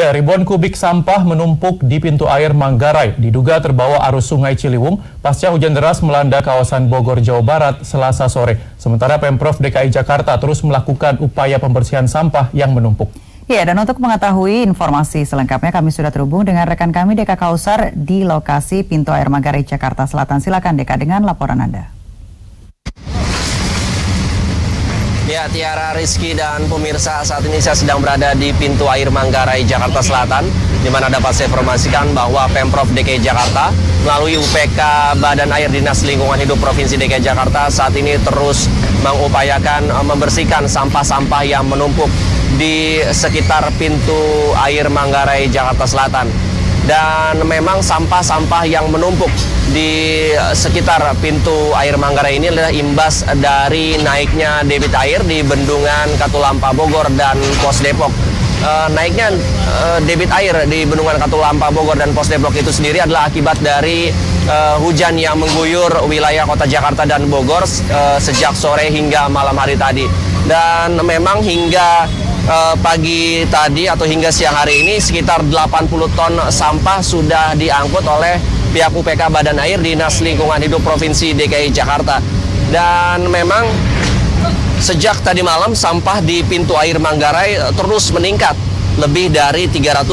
Ya, ribuan kubik sampah menumpuk di pintu air Manggarai, diduga terbawa arus Sungai Ciliwung pasca hujan deras melanda kawasan Bogor, Jawa Barat Selasa sore. Sementara Pemprov DKI Jakarta terus melakukan upaya pembersihan sampah yang menumpuk. Ya, dan untuk mengetahui informasi selengkapnya kami sudah terhubung dengan rekan kami Deka Kausar di lokasi pintu air Manggarai, Jakarta Selatan. Silakan Deka dengan laporan Anda. Ya, Tiara, Rizky, dan pemirsa, saat ini saya sedang berada di pintu air Manggarai, Jakarta Selatan, di mana dapat saya informasikan bahwa Pemprov DKI Jakarta melalui UPK Badan Air Dinas Lingkungan Hidup Provinsi DKI Jakarta saat ini terus mengupayakan membersihkan sampah-sampah yang menumpuk di sekitar pintu air Manggarai, Jakarta Selatan. Dan memang sampah-sampah yang menumpuk di sekitar pintu air Manggarai ini adalah imbas dari naiknya debit air di Bendungan Katulampa Bogor dan Pos Depok. Naiknya debit air di Bendungan Katulampa Bogor dan Pos Depok itu sendiri adalah akibat dari hujan yang mengguyur wilayah kota Jakarta dan Bogor sejak sore hingga malam hari tadi. Dan memang hingga pagi tadi atau hingga siang hari ini sekitar 80 ton sampah sudah diangkut oleh pihak UPK Badan Air Dinas Lingkungan Hidup Provinsi DKI Jakarta. Dan memang sejak tadi malam sampah di pintu air Manggarai terus meningkat. Lebih dari 322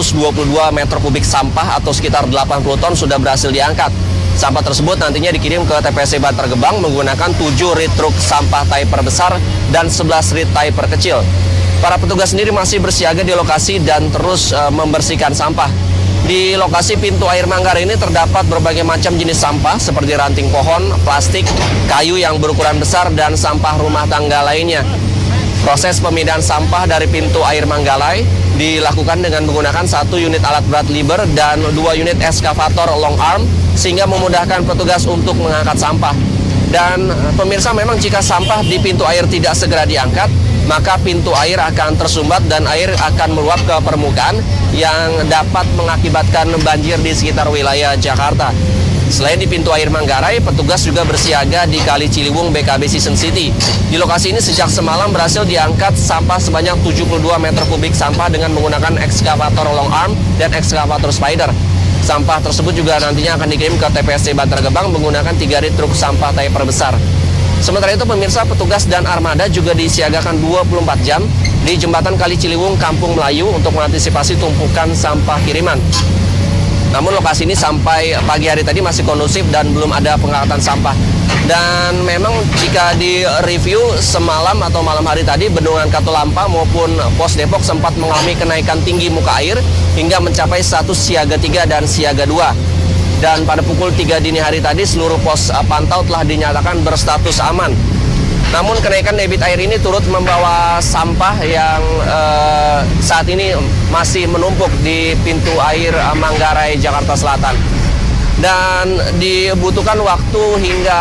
meter kubik sampah atau sekitar 80 ton sudah berhasil diangkat. Sampah tersebut nantinya dikirim ke TPSC Bantar Gebang menggunakan 7 rit truk sampah Typer besar dan 11 rit Typer kecil. Para petugas sendiri masih bersiaga di lokasi dan terus membersihkan sampah. Di lokasi pintu air Manggarai ini terdapat berbagai macam jenis sampah seperti ranting pohon, plastik, kayu yang berukuran besar, dan sampah rumah tangga lainnya. Proses pemindahan sampah dari pintu air Manggarai dilakukan dengan menggunakan 1 unit alat berat liber dan 2 unit eskavator long arm sehingga memudahkan petugas untuk mengangkat sampah. Dan pemirsa, memang jika sampah di pintu air tidak segera diangkat, maka pintu air akan tersumbat dan air akan meluap ke permukaan yang dapat mengakibatkan banjir di sekitar wilayah Jakarta. Selain di pintu air Manggarai, petugas juga bersiaga di Kali Ciliwung BKB Season City. Di lokasi ini sejak semalam berhasil diangkat sampah sebanyak 72 meter kubik sampah dengan menggunakan ekskavator long arm dan ekskavator spider. Sampah tersebut juga nantinya akan dikirim ke TPSC Bantar Gebang menggunakan 3 rit truk sampah Typer besar. Sementara itu pemirsa, petugas dan armada juga disiagakan 24 jam di jembatan Kali Ciliwung, Kampung Melayu untuk mengantisipasi tumpukan sampah kiriman. Namun lokasi ini sampai pagi hari tadi masih kondusif dan belum ada pengangkatan sampah. Dan memang jika di-review semalam atau malam hari tadi, Bendungan Katulampa maupun Pos Depok sempat mengalami kenaikan tinggi muka air hingga mencapai status siaga 3 dan siaga 2. Dan pada pukul 3 dini hari tadi seluruh pos pantau telah dinyatakan berstatus aman. Namun kenaikan debit air ini turut membawa sampah yang saat ini masih menumpuk di pintu air Manggarai, Jakarta Selatan. Dan dibutuhkan waktu hingga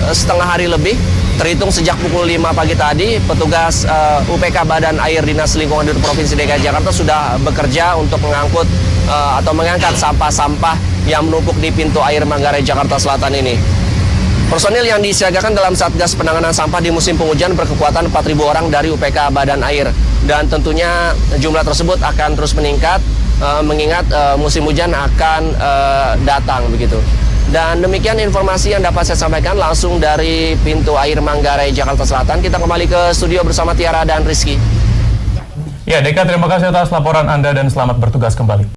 setengah hari lebih, terhitung sejak pukul 5 pagi tadi, petugas UPK Badan Air Dinas Lingkungan Hidup Provinsi DKI Jakarta sudah bekerja untuk mengangkut atau mengangkat sampah-sampah yang menumpuk di pintu air Manggarai, Jakarta Selatan ini. Personil yang disiagakan dalam Satgas Penanganan Sampah di musim penghujan berkekuatan 4.000 orang dari UPK Badan Air. Dan tentunya jumlah tersebut akan terus meningkat mengingat musim hujan akan datang begitu. Dan demikian informasi yang dapat saya sampaikan langsung dari pintu air Manggarai, Jakarta Selatan. Kita kembali ke studio bersama Tiara dan Rizky. Ya, Deka, terima kasih atas laporan Anda dan selamat bertugas kembali.